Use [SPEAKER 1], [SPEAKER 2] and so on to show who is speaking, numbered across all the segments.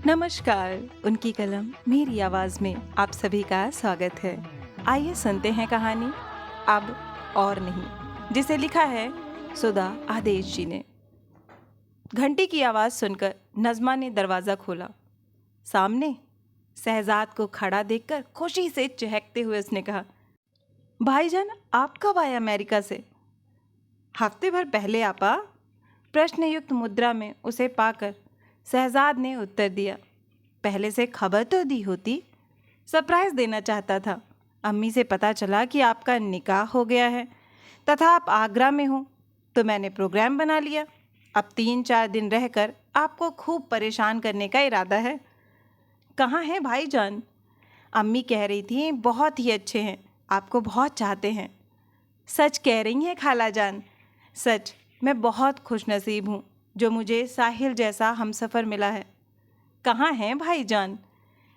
[SPEAKER 1] नमस्कार। उनकी कलम मेरी आवाज में आप सभी का स्वागत है। आइए सुनते हैं कहानी अब और नहीं, जिसे लिखा है सुधा आदेश जी ने। घंटी की आवाज सुनकर नज़मा ने दरवाजा खोला। सामने शहजाद को खड़ा देखकर खुशी से चहकते हुए उसने कहा, भाईजान आप कब आए अमेरिका से? हफ्ते भर पहले आपा। प्रश्नयुक्त मुद्रा में उसे पाकर शहजाद ने उत्तर दिया, पहले से खबर तो दी होती, सरप्राइज देना चाहता था। अम्मी से पता चला कि आपका निकाह हो गया है तथा आप आगरा में हो, तो मैंने प्रोग्राम बना लिया। अब 3-4 दिन रहकर आपको खूब परेशान करने का इरादा है। कहाँ हैं भाईजान? अम्मी कह रही थी बहुत ही अच्छे हैं, आपको बहुत चाहते हैं। सच कह रही हैं खाला जान, सच मैं बहुत खुशनसीब हूँ जो मुझे साहिल जैसा हमसफ़र मिला है। कहाँ हैं भाईजान?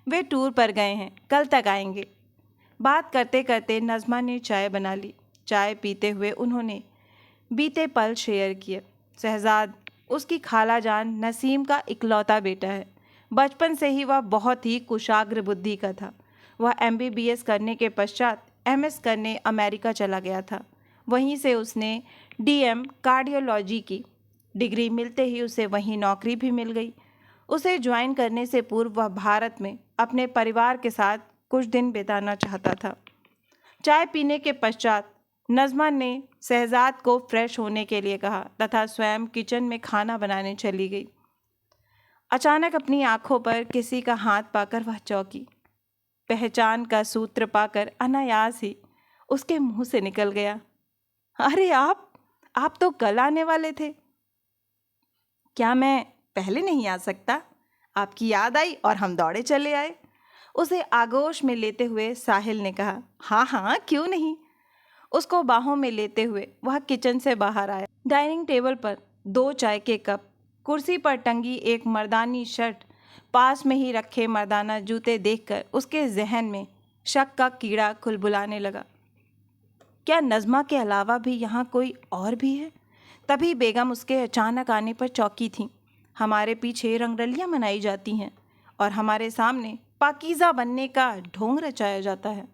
[SPEAKER 1] वे टूर पर गए हैं, कल तक आएंगे। बात करते करते नज़मा ने चाय बना ली। चाय पीते हुए उन्होंने बीते पल शेयर किए। शहजाद उसकी खाला जान नसीम का इकलौता बेटा है। बचपन से ही वह बहुत ही कुशाग्र बुद्धि का था। वह MBBS करने के पश्चात MS करने अमेरिका चला गया था। वहीं से उसने DM कार्डियोलॉजी की डिग्री मिलते ही उसे वहीं नौकरी भी मिल गई। उसे ज्वाइन करने से पूर्व वह भारत में अपने परिवार के साथ कुछ दिन बिताना चाहता था। चाय पीने के पश्चात नज़मा ने शहजाद को फ्रेश होने के लिए कहा तथा स्वयं किचन में खाना बनाने चली गई। अचानक अपनी आंखों पर किसी का हाथ पाकर वह चौंकी। पहचान का सूत्र पाकर अनायास ही उसके मुंह से निकल गया, अरे आप तो कल आने वाले थे। क्या मैं पहले नहीं आ सकता? आपकी याद आई और हम दौड़े चले आए। उसे आगोश में लेते हुए साहिल ने कहा, हाँ हाँ क्यों नहीं। उसको बाहों में लेते हुए वह किचन से बाहर आया। डाइनिंग टेबल पर 2 चाय के कप, कुर्सी पर टंगी एक मर्दानी शर्ट, पास में ही रखे मर्दाना जूते देखकर उसके जहन में शक का कीड़ा कुलबुलाने लगा। क्या नज़मा के अलावा भी यहाँ कोई और भी है? तभी बेगम उसके अचानक आने पर चौंकी थी। हमारे पीछे रंगरलियाँ मनाई जाती हैं और हमारे सामने पाकीज़ा बनने का ढोंग रचाया जाता है।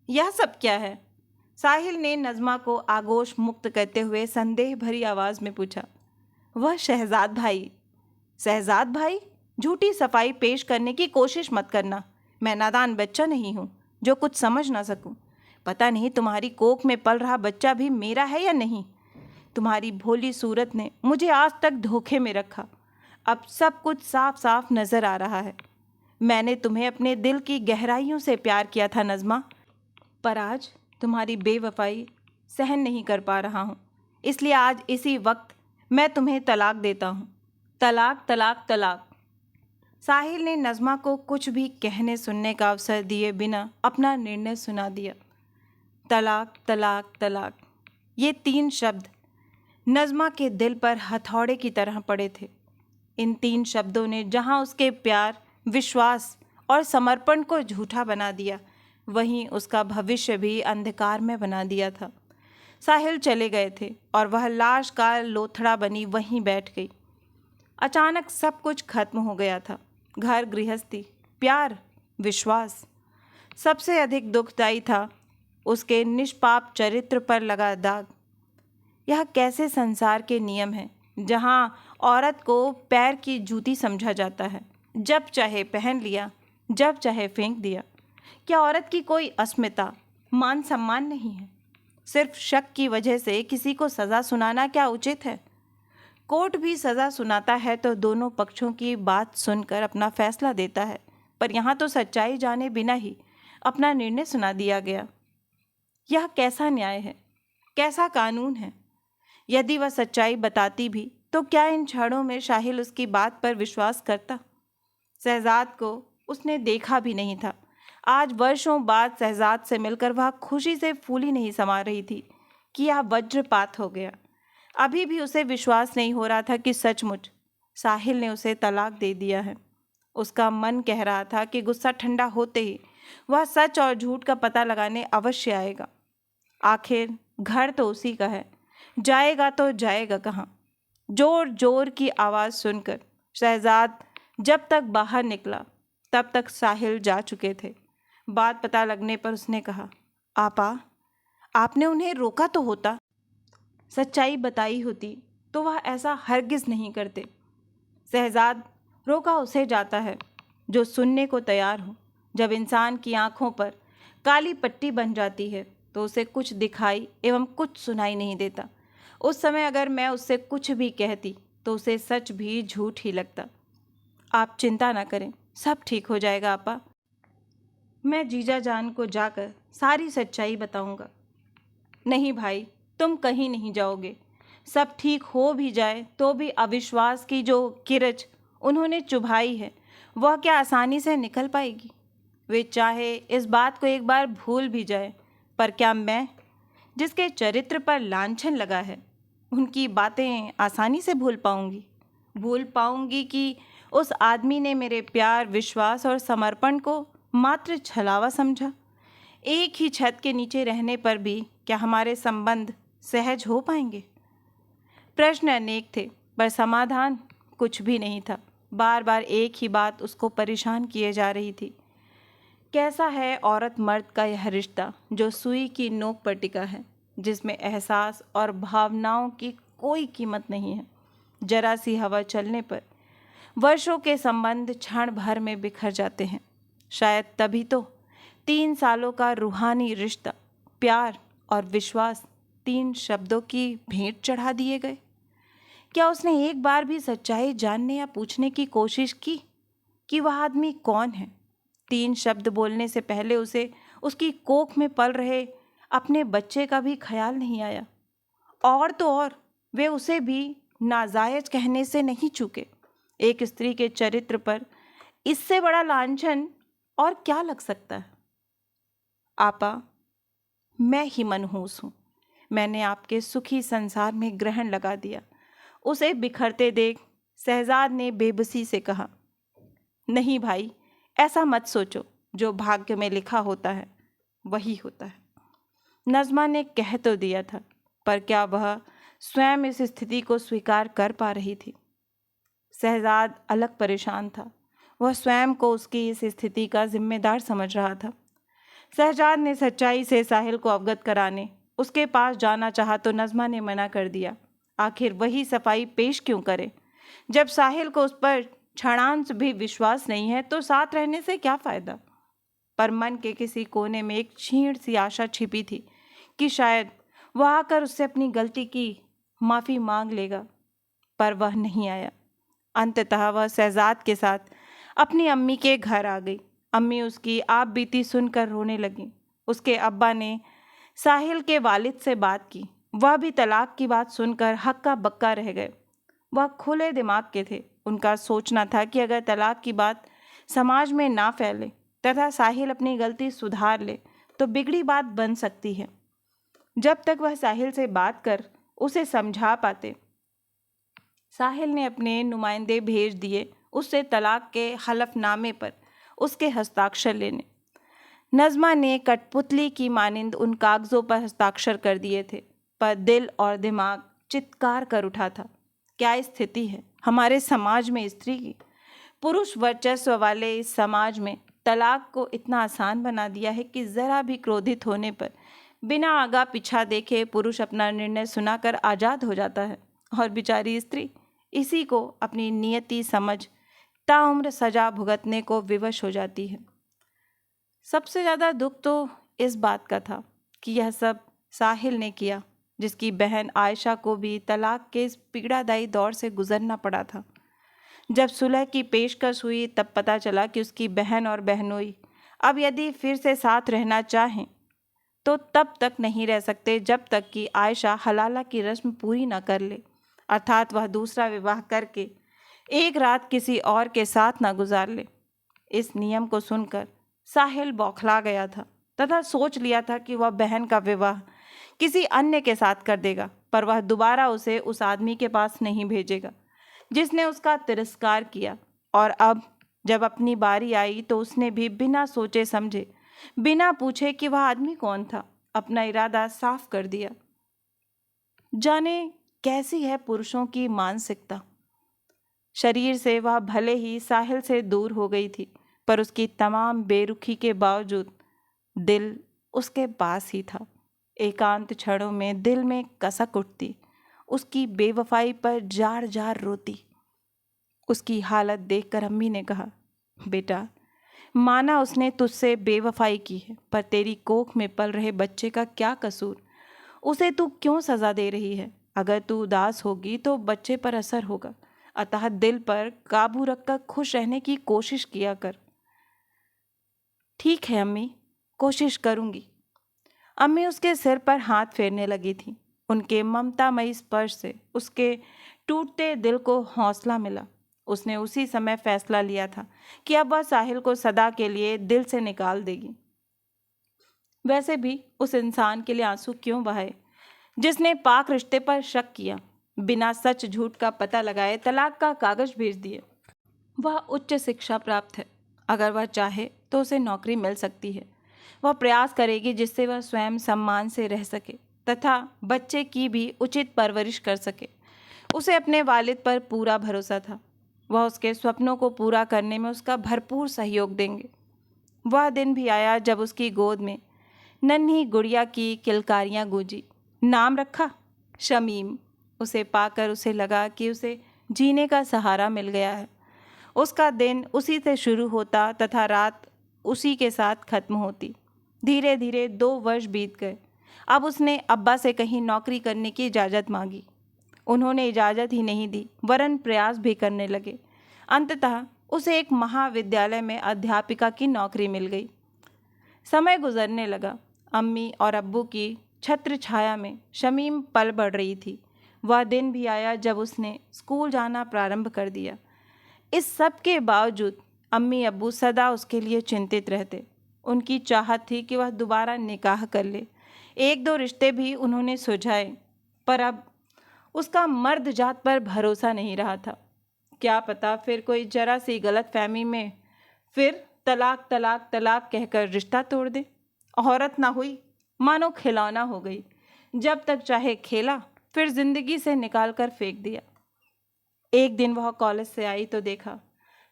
[SPEAKER 1] यह सब क्या है? साहिल ने नज़मा को आगोश मुक्त करते हुए संदेह भरी आवाज़ में पूछा। वह शहजाद भाई। शहजाद भाई? झूठी सफाई पेश करने की कोशिश मत करना। मैं नादान बच्चा नहीं हूँ जो कुछ समझ ना सकूँ। पता नहीं तुम्हारी कोख में पल रहा बच्चा भी मेरा है या नहीं। तुम्हारी भोली सूरत ने मुझे आज तक धोखे में रखा। अब सब कुछ साफ साफ नज़र आ रहा है। मैंने तुम्हें अपने दिल की गहराइयों से प्यार किया था नज़मा, पर आज तुम्हारी बेवफाई सहन नहीं कर पा रहा हूँ। इसलिए आज इसी वक्त मैं तुम्हें तलाक देता हूँ। तलाक तलाक तलाक। साहिल ने नज़मा को कुछ भी कहने सुनने का अवसर दिए बिना अपना निर्णय सुना दिया। तलाक तलाक तलाक, ये 3 शब्द नज़मा के दिल पर हथौड़े की तरह पड़े थे। इन 3 शब्दों ने जहां उसके प्यार, विश्वास और समर्पण को झूठा बना दिया, वहीं उसका भविष्य भी अंधकार में बना दिया था। साहिल चले गए थे और वह लाश का लोथड़ा बनी वहीं बैठ गई। अचानक सब कुछ खत्म हो गया था। घर गृहस्थी, प्यार, विश्वास। सबसे अधिक दुखदायी था उसके निष्पाप चरित्र पर लगा दाग। यह कैसे संसार के नियम हैं जहाँ औरत को पैर की जूती समझा जाता है, जब चाहे पहन लिया, जब चाहे फेंक दिया। क्या औरत की कोई अस्मिता, मान सम्मान नहीं है? सिर्फ शक की वजह से किसी को सज़ा सुनाना क्या उचित है? कोर्ट भी सज़ा सुनाता है तो दोनों पक्षों की बात सुनकर अपना फैसला देता है, पर यहाँ तो सच्चाई जाने बिना ही अपना निर्णय सुना दिया गया। यह कैसा न्याय है? कैसा कानून है? यदि वह सच्चाई बताती भी तो क्या इन क्षणों में साहिल उसकी बात पर विश्वास करता? शहजाद को उसने देखा भी नहीं था। आज वर्षों बाद शहजाद से मिलकर वह खुशी से फूली नहीं समा रही थी कि यह वज्रपात हो गया। अभी भी उसे विश्वास नहीं हो रहा था कि सचमुच साहिल ने उसे तलाक दे दिया है। उसका मन कह रहा था कि गुस्सा ठंडा होते ही वह सच और झूठ का पता लगाने अवश्य आएगा। आखिर घर तो उसी का है, जाएगा तो जाएगा कहाँ? जोर जोर की आवाज़ सुनकर शहजाद जब तक बाहर निकला तब तक साहिल जा चुके थे। बात पता लगने पर उसने कहा, आपा, आपने उन्हें रोका तो होता। सच्चाई बताई होती तो वह ऐसा हरगिज नहीं करते। शहजाद, रोका उसे जाता है जो सुनने को तैयार हो। जब इंसान की आंखों पर काली पट्टी बन जाती है तो उसे कुछ दिखाई एवं कुछ सुनाई नहीं देता। उस समय अगर मैं उससे कुछ भी कहती तो उसे सच भी झूठ ही लगता। आप चिंता ना करें, सब ठीक हो जाएगा आपा। मैं जीजा जान को जाकर सारी सच्चाई बताऊंगा। नहीं भाई, तुम कहीं नहीं जाओगे। सब ठीक हो भी जाए तो भी अविश्वास की जो किरच उन्होंने चुभाई है वह क्या आसानी से निकल पाएगी। वे चाहे इस बात को एक बार भूल भी जाए, पर क्या मैं, जिसके चरित्र पर लांछन लगा है, उनकी बातें आसानी से भूल पाऊंगी? भूल पाऊंगी कि उस आदमी ने मेरे प्यार, विश्वास और समर्पण को मात्र छलावा समझा? एक ही छत के नीचे रहने पर भी क्या हमारे संबंध सहज हो पाएंगे? प्रश्न अनेक थे पर समाधान कुछ भी नहीं था। बार बार एक ही बात उसको परेशान किए जा रही थी। कैसा है औरत मर्द का यह रिश्ता जो सुई की नोक पर टिका है, जिसमें एहसास और भावनाओं की कोई कीमत नहीं है। जरा सी हवा चलने पर वर्षों के संबंध क्षण भर में बिखर जाते हैं। शायद तभी तो 3 सालों का रूहानी रिश्ता, प्यार और विश्वास 3 शब्दों की भेंट चढ़ा दिए गए। क्या उसने एक बार भी सच्चाई जानने या पूछने की कोशिश की कि वह आदमी कौन है? 3 शब्द बोलने से पहले उसे उसकी कोख में पल रहे अपने बच्चे का भी ख्याल नहीं आया। और तो और वे उसे भी नाजायज कहने से नहीं चूके। एक स्त्री के चरित्र पर इससे बड़ा लांछन और क्या लग सकता है? आपा, मैं ही मनहूस हूँ। मैंने आपके सुखी संसार में ग्रहण लगा दिया। उसे बिखरते देख शहजाद ने बेबसी से कहा, नहीं भाई, ऐसा मत सोचो। जो भाग्य में लिखा होता है वही होता है। नज़्मा ने कह तो दिया था, पर क्या वह स्वयं इस स्थिति को स्वीकार कर पा रही थी? शहजाद अलग परेशान था। वह स्वयं को उसकी इस स्थिति का जिम्मेदार समझ रहा था। शहजाद ने सच्चाई से साहिल को अवगत कराने उसके पास जाना चाहा तो नज़्मा ने मना कर दिया। आखिर वही सफाई पेश क्यों करे? जब साहिल को उस पर क्षणांश भी विश्वास नहीं है तो साथ रहने से क्या फ़ायदा? पर मन के किसी कोने में एक क्षीण सी आशा छिपी थी कि शायद वह आकर उससे अपनी गलती की माफ़ी मांग लेगा, पर वह नहीं आया। अंततः वह शहजाद के साथ अपनी अम्मी के घर आ गई। अम्मी उसकी आप बीती सुनकर रोने लगी। उसके अब्बा ने साहिल के वालिद से बात की। वह भी तलाक की बात सुनकर हक्का बक्का रह गए। वह खुले दिमाग के थे। उनका सोचना था कि अगर तलाक की बात समाज में ना फैले तथा साहिल अपनी गलती सुधार ले तो बिगड़ी बात बन सकती है। जब तक वह साहिल से बात कर उसे समझा पाते। साहिल ने अपने नुमाइंदे भेज दिए उससे तलाक के हलफनामे पर उसके हस्ताक्षर लेने। नज़्मा ने कठपुतली की मानिंद उन कागज़ों पर हस्ताक्षर कर दिए थे, पर दिल और दिमाग चित्कार कर उठा था। क्या स्थिति है हमारे समाज में स्त्री की? पुरुष वर्चस्व वाले इस समाज में तलाक को इतना आसान बना दिया है कि ज़रा भी क्रोधित होने पर बिना आगा पीछा देखे पुरुष अपना निर्णय सुनाकर आज़ाद हो जाता है, और बेचारी स्त्री इसी को अपनी नियति समझ ताउम्र सजा भुगतने को विवश हो जाती है। सबसे ज़्यादा दुख तो इस बात का था कि यह सब साहिल ने किया, जिसकी बहन आयशा को भी तलाक के इस पीड़ादायी दौर से गुजरना पड़ा था। जब सुलह की पेशकश हुई तब पता चला कि उसकी बहन और बहनोई अब यदि फिर से साथ रहना चाहें तो तब तक नहीं रह सकते जब तक कि आयशा हलाला की रस्म पूरी न कर ले, अर्थात वह दूसरा विवाह करके एक रात किसी और के साथ न गुजार ले। इस नियम को सुनकर साहिल बौखला गया था तथा सोच लिया था कि वह बहन का विवाह किसी अन्य के साथ कर देगा, पर वह दोबारा उसे उस आदमी के पास नहीं भेजेगा जिसने उसका तिरस्कार किया। और अब जब अपनी बारी आई तो उसने भी बिना सोचे समझे, बिना पूछे कि वह आदमी कौन था, अपना इरादा साफ कर दिया। जाने कैसी है पुरुषों की मानसिकता। शरीर से वह भले ही साहिल से दूर हो गई थी, पर उसकी तमाम बेरुखी के बावजूद दिल उसके पास ही था। एकांत क्षणों में दिल में कसक उठती, उसकी बेवफाई पर जार जार रोती। उसकी हालत देखकर अम्मी ने कहा, बेटा, माना उसने तुझसे बेवफाई की है, पर तेरी कोख में पल रहे बच्चे का क्या कसूर? उसे तू क्यों सज़ा दे रही है? अगर तू उदास होगी तो बच्चे पर असर होगा, अतः दिल पर काबू रखकर खुश रहने की कोशिश किया कर। ठीक है अम्मी, कोशिश करूँगी। अम्मी उसके सिर पर हाथ फेरने लगी थी। उनके ममतामयी स्पर्श से उसके टूटते दिल को हौसला मिला। उसने उसी समय फैसला लिया था कि अब वह साहिल को सदा के लिए दिल से निकाल देगी। वैसे भी उस इंसान के लिए आंसू क्यों बहाए जिसने पाक रिश्ते पर शक किया, बिना सच झूठ का पता लगाए तलाक का कागज भेज दिए। वह उच्च शिक्षा प्राप्त है, अगर वह चाहे तो उसे नौकरी मिल सकती है। वह प्रयास करेगी जिससे वह स्वयं सम्मान से रह सके तथा बच्चे की भी उचित परवरिश कर सके। उसे अपने वालिद पर पूरा भरोसा था। वह उसके स्वप्नों को पूरा करने में उसका भरपूर सहयोग देंगे। वह दिन भी आया जब उसकी गोद में नन्ही गुड़िया की किलकारियाँ गूंजी। नाम रखा शमीम। उसे पाकर उसे लगा कि उसे जीने का सहारा मिल गया है। उसका दिन उसी से शुरू होता तथा रात उसी के साथ खत्म होती। धीरे धीरे 2 वर्ष बीत गए। अब उसने अब्बा से कहीं नौकरी करने की इजाज़त मांगी। उन्होंने इजाज़त ही नहीं दी, वरन प्रयास भी करने लगे। अंततः उसे एक महाविद्यालय में अध्यापिका की नौकरी मिल गई। समय गुजरने लगा। अम्मी और अब्बू की छत्र छाया में शमीम पल बढ़ रही थी। वह दिन भी आया जब उसने स्कूल जाना प्रारंभ कर दिया। इस सब के बावजूद अम्मी अब्बू सदा उसके लिए चिंतित रहते। उनकी चाहत थी कि वह दोबारा निकाह कर ले। 1-2 रिश्ते भी उन्होंने सुझाए, पर अब उसका मर्द जात पर भरोसा नहीं रहा था। क्या पता फिर कोई जरा सी गलत फहमी में फिर तलाक तलाक तलाक कहकर रिश्ता तोड़ दे। औरत ना हुई, मानो खिलौना हो गई। जब तक चाहे खेला, फिर जिंदगी से निकाल कर फेंक दिया। एक दिन वह कॉलेज से आई तो देखा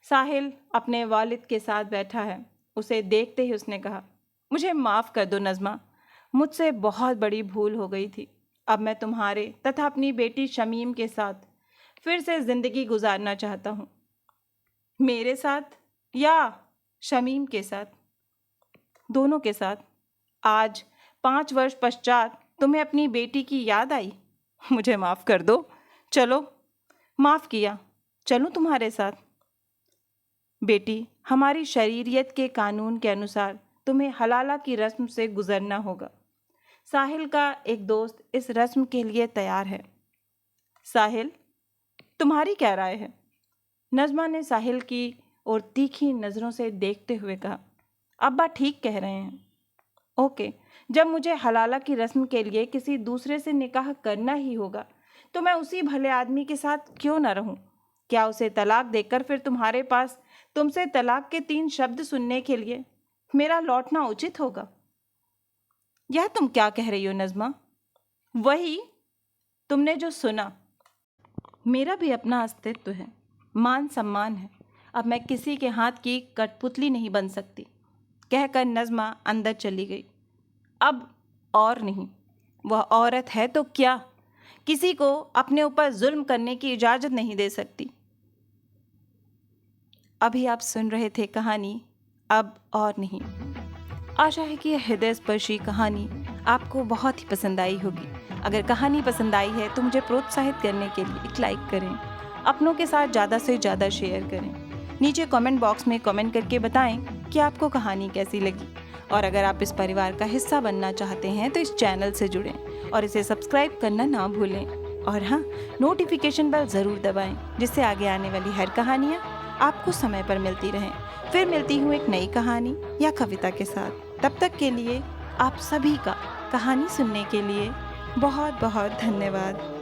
[SPEAKER 1] साहिल अपने वालिद के साथ बैठा है। उसे देखते ही उसने कहा, मुझे माफ़ कर दो नज़मा, मुझसे बहुत बड़ी भूल हो गई थी। अब मैं तुम्हारे तथा अपनी बेटी शमीम के साथ फिर से ज़िंदगी गुजारना चाहता हूँ। मेरे साथ या शमीम के साथ? दोनों के साथ। आज 5 वर्ष पश्चात तुम्हें अपनी बेटी की याद आई? मुझे माफ़ कर दो। चलो, माफ़ किया, चलूँ तुम्हारे साथ? बेटी, हमारी शरीयत के कानून के अनुसार तुम्हें हलाला की रस्म से गुजरना होगा। साहिल का एक दोस्त इस रस्म के लिए तैयार है। साहिल, तुम्हारी क्या राय है? नज़मा ने साहिल की ओर तीखी नज़रों से देखते हुए कहा, अब्बा ठीक कह रहे हैं। ओके, जब मुझे हलाला की रस्म के लिए किसी दूसरे से निकाह करना ही होगा तो मैं उसी भले आदमी के साथ क्यों न रहूं? क्या उसे तलाक देकर फिर तुम्हारे पास तुमसे तलाक के 3 शब्द सुनने के लिए मेरा लौटना उचित होगा? यह तुम क्या कह रही हो नज़मा? वही तुमने जो सुना। मेरा भी अपना अस्तित्व है, मान सम्मान है। अब मैं किसी के हाथ की कठपुतली नहीं बन सकती, कहकर नज़मा अंदर चली गई। अब और नहीं, वह औरत है तो क्या, किसी को अपने ऊपर जुल्म करने की इजाज़त नहीं दे सकती। अभी आप सुन रहे थे कहानी अब और नहीं। आशा है कि यह हृदय स्पर्शी कहानी आपको बहुत ही पसंद आई होगी। अगर कहानी पसंद आई है तो मुझे प्रोत्साहित करने के लिए एक लाइक करें, अपनों के साथ ज़्यादा से ज़्यादा शेयर करें। नीचे कमेंट बॉक्स में कमेंट करके बताएं कि आपको कहानी कैसी लगी। और अगर आप इस परिवार का हिस्सा बनना चाहते हैं तो इस चैनल से जुड़ें और इसे सब्सक्राइब करना ना भूलें। और हाँ, नोटिफिकेशन बेल ज़रूर दबाएं जिससे आगे आने वाली हर कहानियाँ आपको समय पर मिलती रहें। फिर मिलती हूँ एक नई कहानी या कविता के साथ। तब तक के लिए आप सभी का कहानी सुनने के लिए बहुत बहुत धन्यवाद।